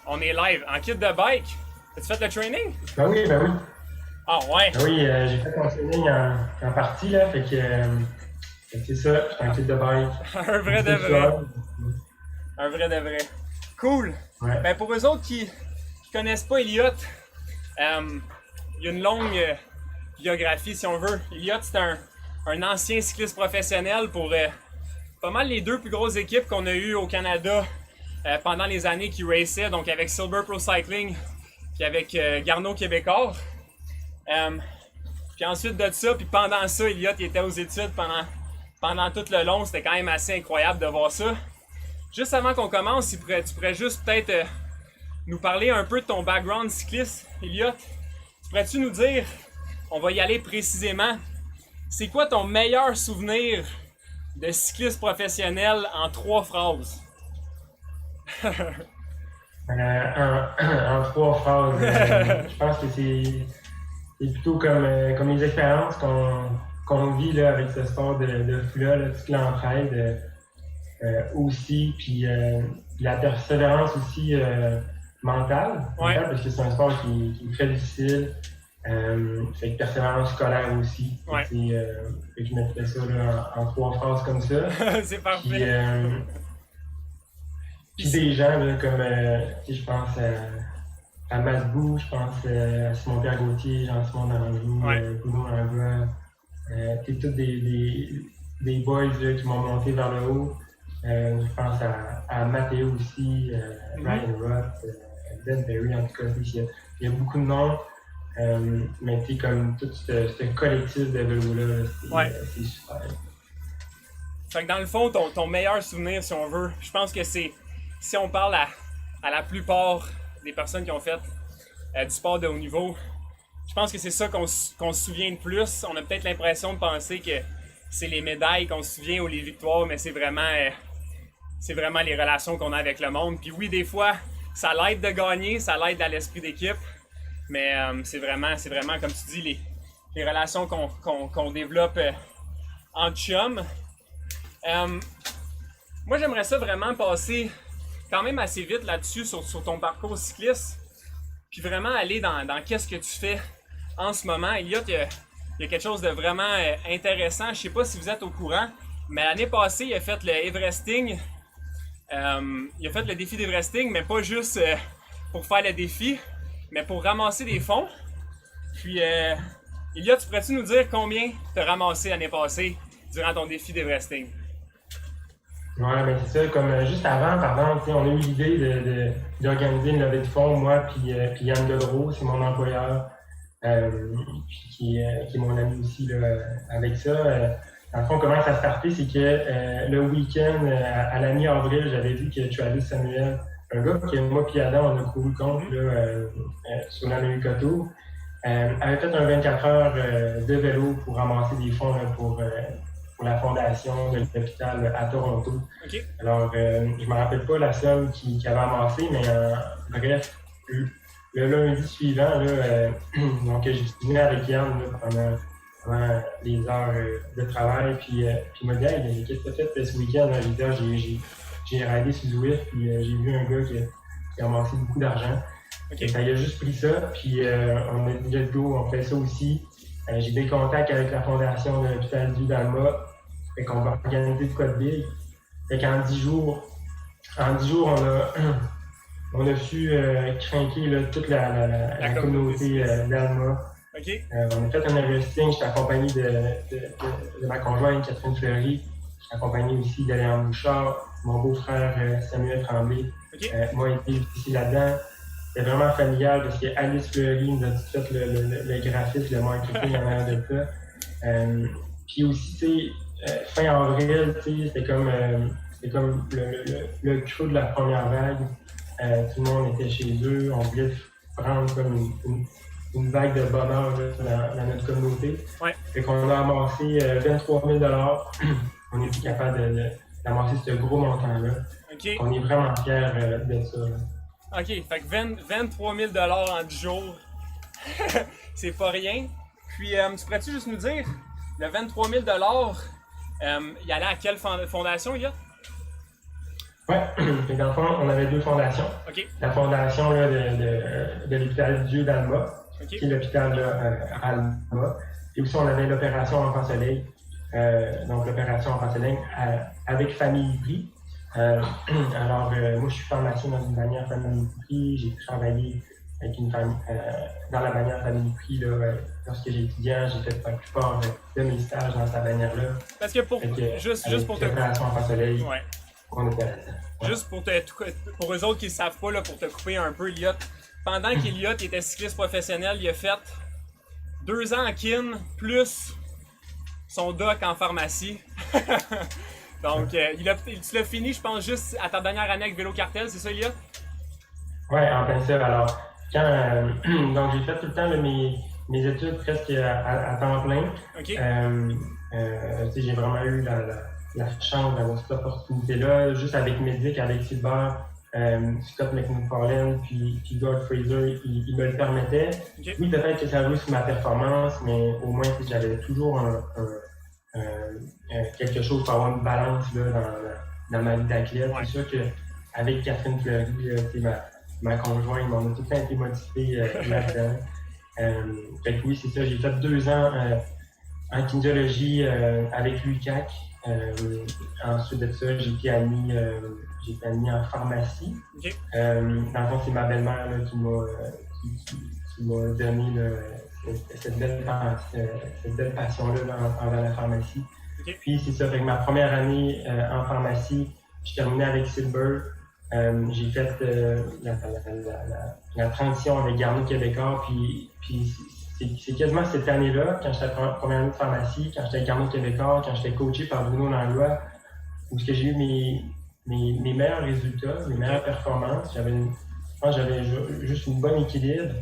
On est live en kit de bike. As-tu fait le training? Ben oui, ben oui. Ah ouais. Ben oui, j'ai fait mon training en partie, là, fait que c'est ça, j'étais en kit de bike. Un Un vrai petit de peu vrai. suave. Un vrai de vrai. Cool. Ouais. Ben pour eux autres qui connaissent pas Elliott, il y a une longue biographie si on veut. Elliott c'est un ancien cycliste professionnel pour pas mal les deux plus grosses équipes qu'on a eues au Canada pendant les années qu'il raçait, donc avec Silver Pro Cycling puis avec Garneau Québécois. Puis ensuite de ça, puis pendant ça, Elliott il était aux études pendant tout le long. C'était quand même assez incroyable de voir ça. Juste avant qu'on commence, tu pourrais juste peut-être nous parler un peu de ton background cycliste, Elliott. Pourrais-tu nous dire, on va y aller précisément, c'est quoi ton meilleur souvenir de cycliste professionnel en 3 phrases? En 3 phrases. Je pense que c'est plutôt comme les expériences qu'on vit là, avec ce sport de fou-là, là, toute l'entraide aussi, puis la persévérance aussi mentale, parce que c'est un sport qui est très difficile. Fait que persévérance scolaire aussi. Ouais. Fait que je mettrais ça là, en 3 phrases comme ça. C'est Puis, parfait. puis des gens là, comme je pense à Masbou, je pense à Simon-Pierre Gauthier, Jean-Simon Naranjou, Ouais. Bruno Langlois. C'est tous des boys là, qui m'ont monté vers le haut. Je pense à Mathéo aussi, Ryan Roth, Ben Berry, en tout cas, il y a beaucoup de noms. Mais tu sais, comme tout ce collectif de vélo-là, c'est super. Fait que dans le fond, ton meilleur souvenir, si on veut, je pense que c'est, si on parle à la plupart des personnes qui ont fait du sport de haut niveau, je pense que c'est ça qu'on se souvient de plus. On a peut-être l'impression de penser que c'est les médailles qu'on se souvient ou les victoires, mais c'est vraiment les relations qu'on a avec le monde. Puis oui, des fois, ça l'aide de gagner, ça l'aide à l'esprit d'équipe, mais c'est vraiment, comme tu dis, les relations qu'on développe en chum. Moi, j'aimerais ça vraiment passer quand même assez vite là-dessus sur ton parcours cycliste, puis vraiment aller dans qu'est-ce que tu fais en ce moment. Elliott, il y a quelque chose de vraiment intéressant. Je sais pas si vous êtes au courant, mais l'année passée, il a fait le Everesting. Il a fait le défi d'Everesting, mais pas juste pour faire le défi, mais pour ramasser des fonds. Puis, Elliott, tu pourrais-tu nous dire combien tu as ramassé l'année passée durant ton défi d'Everesting? Ouais, mais c'est ça, comme juste avant, pardon, on a eu l'idée d'organiser une levée de fonds, moi puis Yann Godreau, c'est mon employeur, qui est mon ami aussi là, avec ça. Dans le fond, comment ça a starté, c'est que le week-end, à la mi-avril, j'avais vu que Travis Samuel, un gars que moi puis Adam, on a couru contre là, sur la Coteau, avait fait un 24 heures de vélo pour ramasser des fonds là, pour la fondation de l'hôpital à Toronto. Okay. Alors, je me rappelle pas la somme qu'il avait amassée, mais bref, le lundi suivant, là, donc j'ai fini avec Yann là, pendant les heures de travail, puis il m'a dit hey, qu'est-ce que tu as fait ce week-end? J'ai dit j'ai raidé sur Zwift, puis j'ai vu un gars qui a amassé beaucoup d'argent. Okay. Il a juste pris ça, puis on a dit let's go, on fait ça aussi. J'ai des contacts avec la fondation de l'hôpital du Dalma. Fait qu'on va organiser de quoi de big. Fait qu'en 10 jours, on a su craquer là, toute la communauté d'Alma. Okay. On a fait un investing, j'étais accompagné de ma conjointe Catherine Fleury. J'étais accompagné aussi d'Alain Bouchard, mon beau-frère Samuel Tremblay. Okay. Moi, j'ai été ici là-dedans. C'était vraiment familial parce qu'Alice Fleury nous a tout fait le graphisme, le marketing en arrière de ça. Puis aussi, tu sais, fin avril, tu sais, c'était comme le creux de la première vague. Tout le monde était chez eux, on voulait prendre comme une vague de bonheur là, dans notre communauté. Ouais. Fait qu'on a amassé 23 000 $. On est plus capable d'amasser ce gros montant-là. Okay. On est vraiment fiers de ça. Là. OK, fait que 23 000 $ en 10 jours, c'est pas rien. Puis, tu pourrais-tu juste nous dire, le 23 000 $, il allait à quelle fondation, il y a? Ouais, et dans le fond, on avait deux fondations. OK. La fondation là, de l'hôpital Dieu d'Alma, OK. qui est l'hôpital Alma. Et aussi, on avait l'opération Enfant Soleil, donc l'opération Enfant Soleil avec Famille Prix. Alors, moi, je suis pharmacien dans une bannière Famille Prix. J'ai travaillé avec une famille, dans la bannière Famille Prix lorsque j'étais étudiant. J'ai fait la plupart de mes stages dans cette bannière-là. Parce que juste pour te... L'opération Enfant Soleil, Ouais. on était là-dedans. Ouais. Juste pour eux autres qui ne savent pas, là, pour te couper un peu, Elliot, pendant qu'Elliot était cycliste professionnel, il a fait 2 ans en kin, plus son doc en pharmacie. Donc, tu l'as fini, je pense, juste à ta dernière année avec Vélo Cartel, c'est ça, Elliot? Ouais, en plein ça. Alors, donc j'ai fait tout le temps là, mes études presque à temps plein. OK. J'ai vraiment eu la chance d'avoir cette opportunité-là, juste avec Medic, avec Silver, Scott McFarlane, puis God Fraser, il me le permettait. Okay. Oui, peut-être que ça joue sur ma performance, mais au moins j'avais toujours quelque chose pour avoir une balance là, dans ma vie d'athlète. Ouais. C'est sûr qu'avec Catherine Fleury, ma conjointe, on a tout le temps été motivés là-dedans. Fait que oui, c'est ça. J'ai fait 2 ans en kinésiologie avec l'UQAC. Ensuite de ça, j'ai été admis en pharmacie. Okay. Dans le fond, c'est ma belle-mère là, qui m'a donné cette belle passion-là envers la pharmacie. Okay. Puis c'est ça, fait que ma première année en pharmacie, je terminais avec Silver. J'ai fait la transition avec Garnier Québécois, puis c'est quasiment cette année-là, quand j'étais en première année de pharmacie, quand j'étais à Garnier Québécois, quand j'étais coaché par Bruno Langlois, où j'ai eu mes meilleurs résultats, mes meilleures performances. Je pense que j'avais juste une bonne équilibre.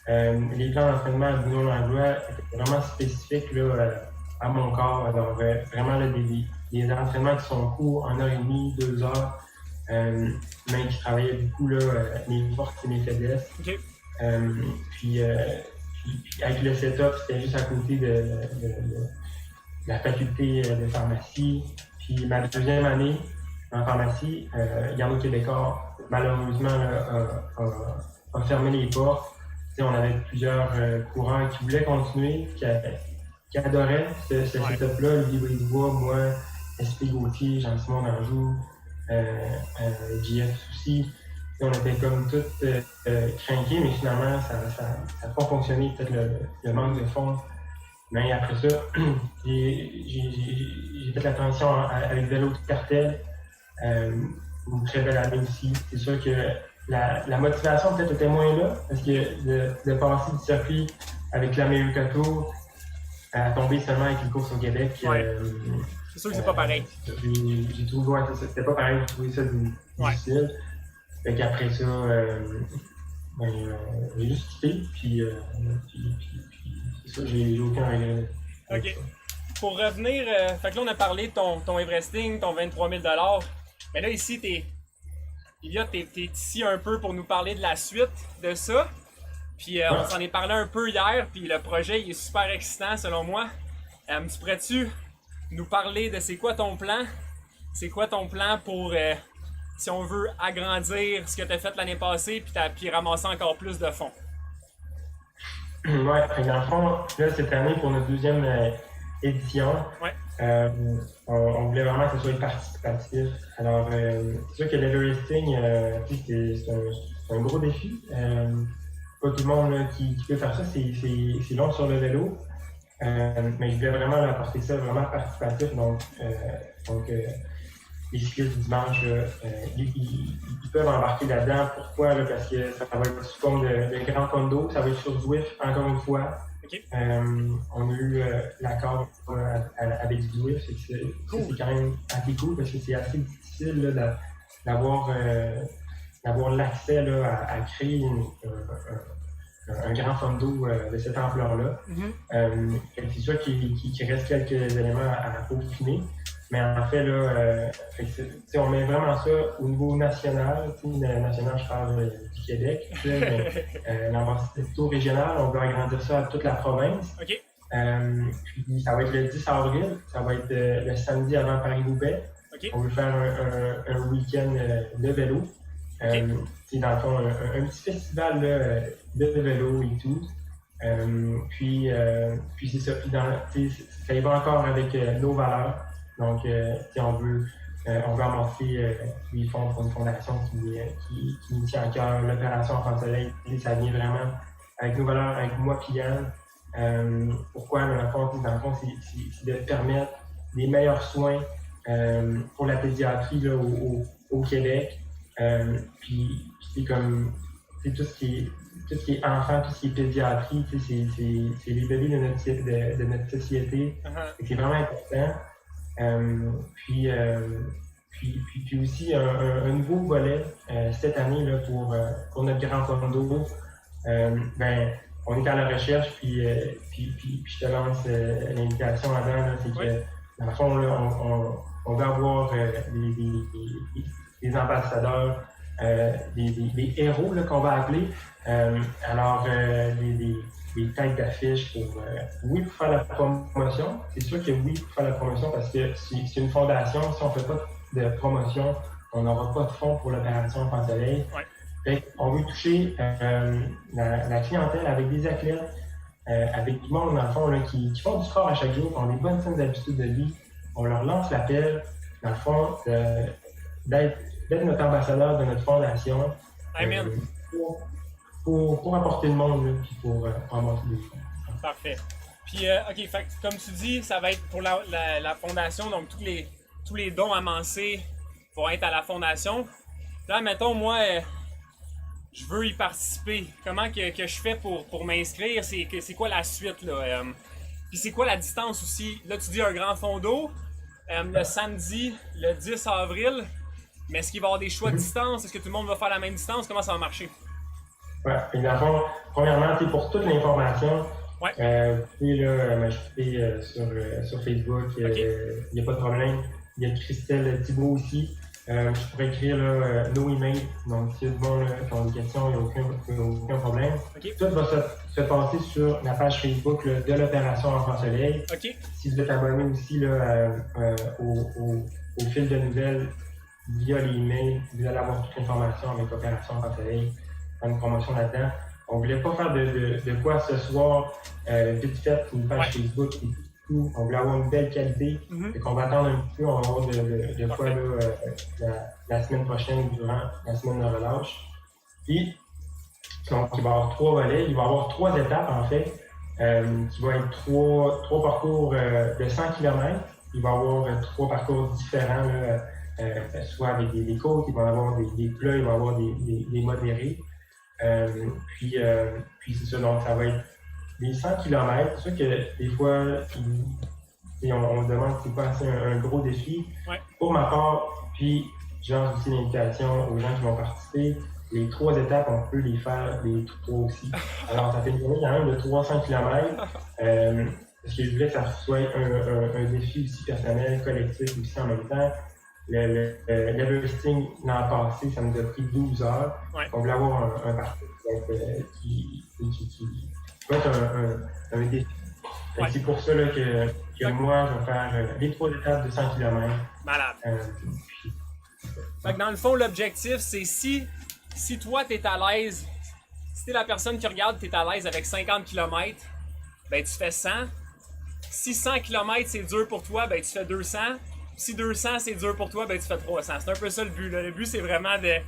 Les plans d'entraînement à Bruno Langlois étaient vraiment spécifiques là, à mon corps. Alors, vraiment là, des entraînements qui sont courts, 1h30, 2 heures. Mais qui travaillait beaucoup là, mes forces et mes faiblesses. Okay. Puis avec le setup, c'était juste à côté de la faculté de pharmacie. Puis ma deuxième année en pharmacie, Garnier Québécois, malheureusement, a fermé les portes. T'sais, on avait plusieurs courants qui voulaient continuer, qui adoraient ce setup-là. Olivier Brisebois, moi, SP Gauthier, Jean-Simon Danjou, JF aussi. On était comme tous craqués, mais finalement, ça n'a pas fonctionné, peut-être le manque de fonds. Mais après ça, j'ai fait la transition avec Vélo Cartel, une très belle année aussi. C'est sûr que la motivation peut-être était moins là, parce que de passer du circuit avec l'America Tour à tomber seulement avec une course au Québec, c'est sûr que c'est pas pareil. J'ai trouvé, c'était pas pareil, j'ai trouvé ça difficile. Fait qu'après ça, j'ai juste quitté, puis c'est ça, j'ai aucun regret. OK. Pour revenir, fait que là, on a parlé de ton Everesting, ton 23 000 $. Mais là, ici, t'es ici un peu pour nous parler de la suite de ça. Puis on s'en est parlé un peu hier, puis le projet il est super excitant selon moi. Tu pourrais-tu nous parler de c'est quoi ton plan? C'est quoi ton plan pour, si on veut, agrandir ce que tu as fait l'année passée puis ramasser encore plus de fonds? Ouais, dans le fond, là, cette année, pour notre deuxième édition, on voulait vraiment que ce soit participatif. Alors, c'est sûr que l'Everesting, c'est un gros défi. Pas tout le monde là, qui peut faire ça, c'est long sur le vélo. Mais je voulais vraiment apporter ça vraiment participatif. Donc les cyclistes du dimanche, ils peuvent embarquer là-dedans. Pourquoi? Là, parce que ça va être sous forme de grand condo, ça va être sur Zwift, encore une fois. Okay. On a eu l'accord avec Zwift, c'est quand même assez cool parce que c'est assez difficile là, d'avoir l'accès là, à créer un grand condo de cette ampleur-là. Mm-hmm. C'est sûr qu'il reste quelques éléments à peaufiner. Mais en fait, là, on met vraiment ça au niveau national. National, je parle du Québec. Mais plutôt régional, on veut agrandir ça à toute la province. Okay. Puis ça va être le 10 avril. Ça va être le samedi avant Paris-Roubaix. OK. On veut faire un week-end de vélo. C'est dans le fond un petit festival là, de vélo et tout. Puis c'est ça. Puis ça y va encore avec nos valeurs. Donc, on veut amorcer des fonds pour une fondation qui nous tient à cœur l'opération Enfants Soleil. Et ça vient vraiment avec nos valeurs, avec moi et Yann. Pourquoi? Dans le fond, c'est de permettre les meilleurs soins pour la pédiatrie là, au Québec. Puis c'est comme tout ce qui est enfant, tout ce qui est pédiatrie, c'est les bébés de notre société. Et c'est vraiment important. Puis aussi un nouveau volet cette année là, pour notre grand fondo. On est à la recherche, puis je te lance l'invitation avant, c'est que dans le fond, là, on va avoir des ambassadeurs, des héros là, qu'on va appeler. Des têtes d'affiche pour faire la promotion. C'est sûr que oui, pour faire la promotion, parce que c'est une fondation. Si on ne fait pas de promotion, on n'aura pas de fonds pour l'opération Enfants Soleil. On veut toucher la clientèle avec des athlètes, avec du monde, dans le fond, là, qui font du sport à chaque jour, qui ont des bonnes saines habitudes de vie. On leur lance l'appel, dans le fond, d'être notre ambassadeur de notre fondation. Amen. Pour apporter le monde, là, puis pour avancer des fonds. Parfait. Puis, OK, fait, comme tu dis, ça va être pour la fondation, donc tous les dons amassés vont être à la fondation. Là, mettons, moi, je veux y participer. Comment que je fais pour m'inscrire? C'est quoi la suite, là? Puis c'est quoi la distance aussi? Là, tu dis un grand fond d'eau, le samedi, le 10 avril, mais est-ce qu'il va y avoir des choix de distance? Est-ce que tout le monde va faire la même distance? Comment ça va marcher? Ouais, et dans le fond, premièrement, pour toute l'information, vous pouvez m'ajouter sur Facebook, il n'y a pas de problème. Il y a Christelle Thibault aussi. Je pourrais écrire nos emails. Donc, si vous avez des questions, il n'y a aucun problème. Tout va se passer sur la page Facebook là, de l'opération Enfants Soleil. Si vous êtes abonné aussi là, au fil de nouvelles via les emails, vous allez avoir toute l'information avec l'opération Enfants Soleil. Une promotion là-dedans. On voulait pas faire de quoi ce soir, vite fait, une page Facebook et tout. On voulait avoir une belle qualité. Donc on va attendre un petit peu, on va avoir de quoi là, la semaine prochaine, durant la semaine de relâche. Puis, donc, il va y avoir 3 volets, il va y avoir 3 étapes en fait, qui vont être 3 parcours de 100 km. Il va y avoir 3 parcours différents, là, soit avec des côtes, il va y avoir des plats, il va y avoir des modérés. Puis c'est ça, donc ça va être des 100 km. C'est sûr que des fois, on se demande si c'est pas assez un gros défi. Pour ma part, puis j'ai aussi l'invitation aux gens qui vont participer. Les 3 étapes, on peut les faire les 3 aussi. Alors ça fait une journée quand même de 300 km. Parce que je voulais que ça soit un défi aussi personnel, collectif aussi en même temps. L'Everesting l'an passé, ça nous a pris 12 heures. On voulait avoir un parcours qui va être un défi. C'est pour ça là, que moi, je vais faire les 3 étapes de 100 km. Malade. Fait que dans le fond, l'objectif, c'est si toi, tu es à l'aise, si tu es la personne qui regarde, tu es à l'aise avec 50 km, ben tu fais 100. Si 100 km, c'est dur pour toi, ben tu fais 200. Si 200 c'est dur pour toi, ben tu fais 300. C'est un peu ça le but. Là. Le but c'est vraiment de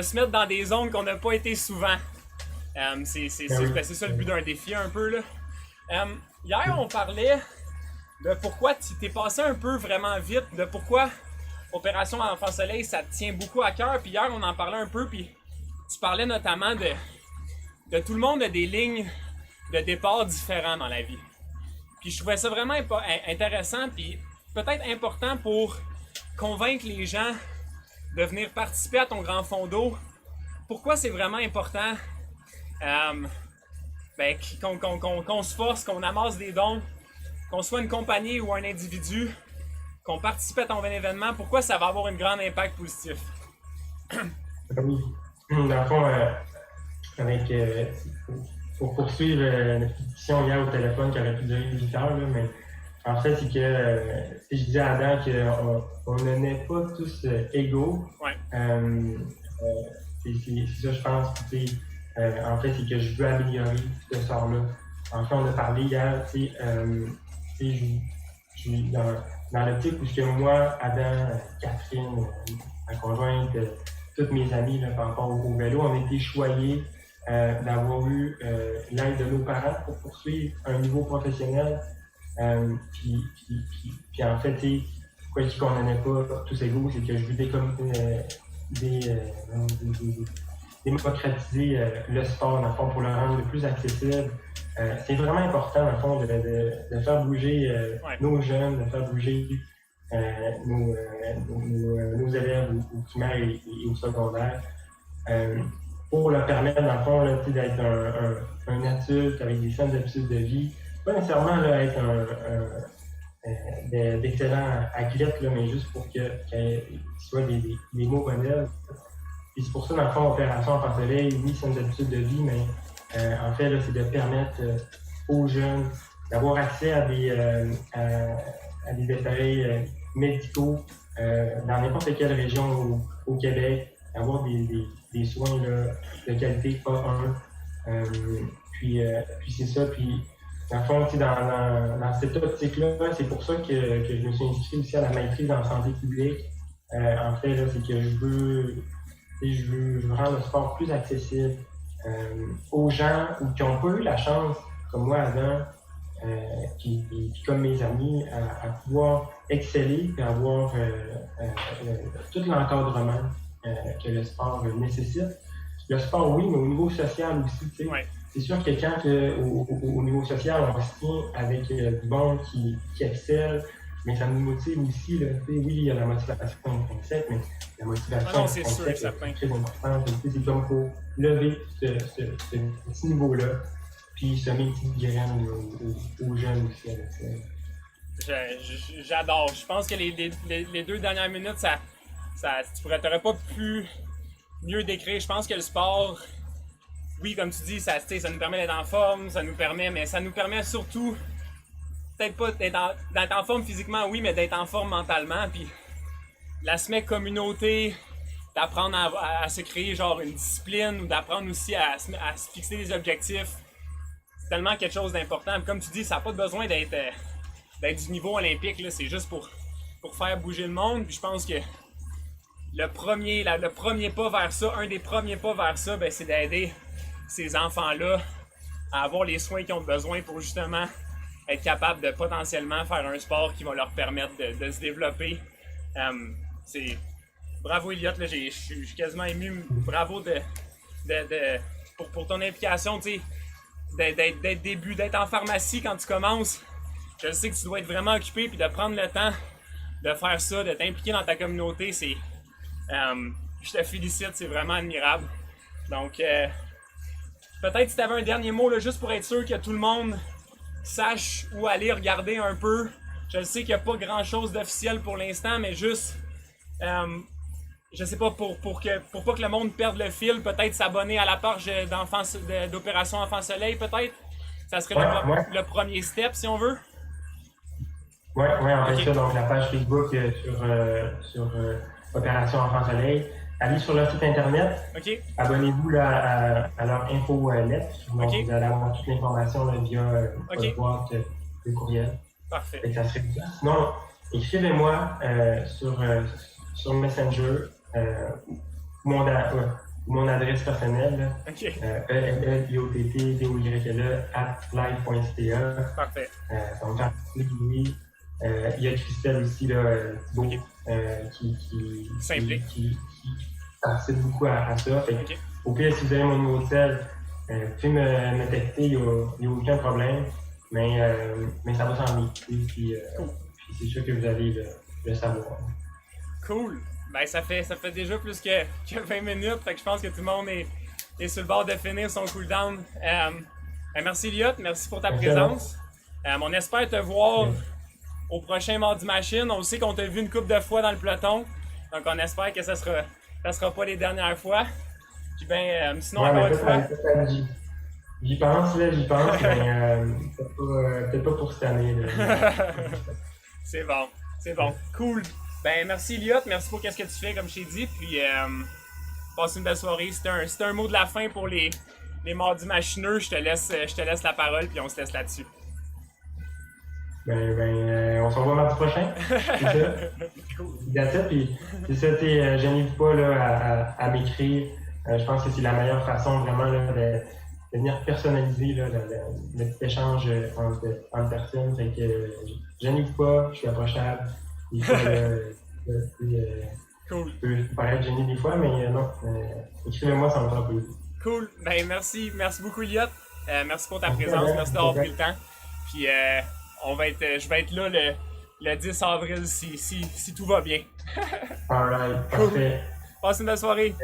se mettre dans des zones qu'on n'a pas été souvent. C'est ça le but d'un défi un peu. Là. Hier on parlait de pourquoi tu t'es passé un peu vraiment vite, de pourquoi Opération Enfants Soleil ça te tient beaucoup à cœur. Puis hier on en parlait un peu, puis tu parlais notamment de tout le monde a des lignes de départ différents dans la vie. Puis je trouvais ça vraiment intéressant, puis peut-être important pour convaincre les gens de venir participer à ton grand fond d'eau. Pourquoi c'est vraiment important qu'on se force, qu'on amasse des dons, qu'on soit une compagnie ou un individu, qu'on participe à ton événement, pourquoi ça va avoir un grand impact positif? Oui. Dans le fond, pour poursuivre notre discussion hier au téléphone qui aurait pu durer 8 heures, là, mais En fait, c'est que si je disais à Adam qu'on ne naît pas tous égaux, Ouais. c'est ça, je pense. En fait, c'est que je veux améliorer ce sort-là. En fait, on a parlé hier, je suis dans l'optique où que moi, Adam, Catherine, ma conjointe, toutes mes amies là, par rapport au vélo, on a été choyés d'avoir eu l'aide de nos parents pour poursuivre un niveau professionnel. Puis en fait, pourquoi je dis qu'on n'en est pas tous égaux, c'est que je veux démocratiser le sport, dans le fond, pour le rendre le plus accessible. C'est vraiment important, dans le fond, de faire bouger nos jeunes, de faire bouger nos élèves au primaire et au secondaire, pour leur permettre, dans le fond, là, d'être un adulte avec des saines habitudes de vie. Pas nécessairement là, être d'excellents athlètes, là, mais juste pour qu'ils soient des beaux modèles. Et c'est pour ça, dans le fond, Opération Enfant Soleil, oui, c'est une habitude de vie, mais en fait, là, c'est de permettre aux jeunes d'avoir accès à des appareils médicaux dans n'importe quelle région au Québec, d'avoir des soins là, de qualité A1. Puis c'est ça. Puis, dans le fond, dans cette optique-là, c'est pour ça que je me suis inscrit aussi à la maîtrise en santé publique. En fait, là, c'est que je veux rendre le sport plus accessible aux gens qui n'ont pas eu la chance, comme moi avant, puis comme mes amis, à pouvoir exceller et avoir tout l'encadrement que le sport nécessite. Le sport, oui, mais au niveau social aussi, tu sais. Ouais. C'est sûr que quand au niveau social, on se tient avec du monde qui excelle, mais ça nous motive aussi. Là. Oui, il y a la motivation intrinsèque, mais la motivation intrinsèque est très importante. C'est comme pour lever ce petit niveau-là, puis semer une petite graine aux jeunes aussi. J'adore. Je pense que les 2 dernières minutes, tu n'aurais pas pu mieux décrire. Je pense que le sport, oui, comme tu dis, ça nous permet d'être en forme, mais ça nous permet surtout, peut-être pas d'être en forme physiquement, oui, mais d'être en forme mentalement. Puis l'aspect communauté, d'apprendre à se créer genre une discipline ou d'apprendre aussi à se fixer des objectifs, c'est tellement quelque chose d'important. Puis comme tu dis, ça n'a pas besoin d'être du niveau olympique, là, c'est juste pour faire bouger le monde. Puis je pense que le premier pas vers ça, un des premiers pas vers ça, ben, c'est d'aider ces enfants-là à avoir les soins qu'ils ont besoin pour justement être capables de potentiellement faire un sport qui va leur permettre de se développer. Bravo Elliot, je suis quasiment ému. Bravo pour ton implication, tu sais, d'être en pharmacie quand tu commences. Je sais que tu dois être vraiment occupé, puis de prendre le temps de faire ça, de t'impliquer dans ta communauté, je te félicite, c'est vraiment admirable. Donc, peut-être si tu avais un dernier mot, là, juste pour être sûr que tout le monde sache où aller regarder un peu. Je sais qu'il n'y a pas grand-chose d'officiel pour l'instant, mais juste, je sais pas, pour pas que le monde perde le fil, peut-être s'abonner à la page d'Opération Enfant Soleil, peut-être. Ça serait le premier step, si on veut. Oui, on fait ça, donc la page Facebook sur Opération Enfant Soleil. Allez sur leur site internet, abonnez-vous là, à leur infolettre, donc vous allez avoir toute l'information là, via votre boîte de courriel. Parfait. Et ça serait bien. Sinon, écrivez-moi sur Messenger mon adresse personnelle, eliott@live.ca. Parfait. Donc, Louis. Il y a Christelle aussi, là, qui participe beaucoup à ça. Au pire, si vous avez mon numéro de tel, vous pouvez me texter, il n'y a aucun problème. Mais ça va s'en aller. Puis c'est sûr que vous allez le savoir. Cool! Ben, ça fait déjà plus que 20 minutes, fait que je pense que tout le monde est sur le bord de finir son cooldown. Merci Elliot, merci pour ta présence. On espère te voir au prochain Mardi Machine. On sait qu'on t'a vu une couple de fois dans le peloton, donc on espère que ça sera pas les dernières fois. Puis ben, sinon, encore une fois... J'y pense, là, j'y pense, mais peut-être pas pour cette année. Là. C'est bon, c'est bon. Cool. Ben, merci, Elliot. Merci pour qu'est-ce que tu fais, comme je t'ai dit. Puis, passe une belle soirée. C'était un mot de la fin pour les mardis machineux. Je te laisse la parole, puis on se laisse là-dessus. On se revoit mardi prochain. C'est ça. Cool. That's it, puis c'est ça, gênez-vous pas là, à m'écrire. Je pense que c'est la meilleure façon vraiment là, de venir personnaliser là, le petit échange entre personnes. Fait que gênez-vous pas, je suis approchable. Des fois, Cool. je peux paraître gêné des fois, mais non. Écrivez-moi, ça me fera plaisir. Cool. Ben, merci beaucoup, Elliot. Merci pour ta présence. Merci d'avoir pris le temps. Puis, je vais être là le 10 avril si tout va bien. Alright, Cool. parfait. Passe une belle soirée.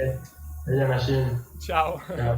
Salut la machine. Ciao. Ciao.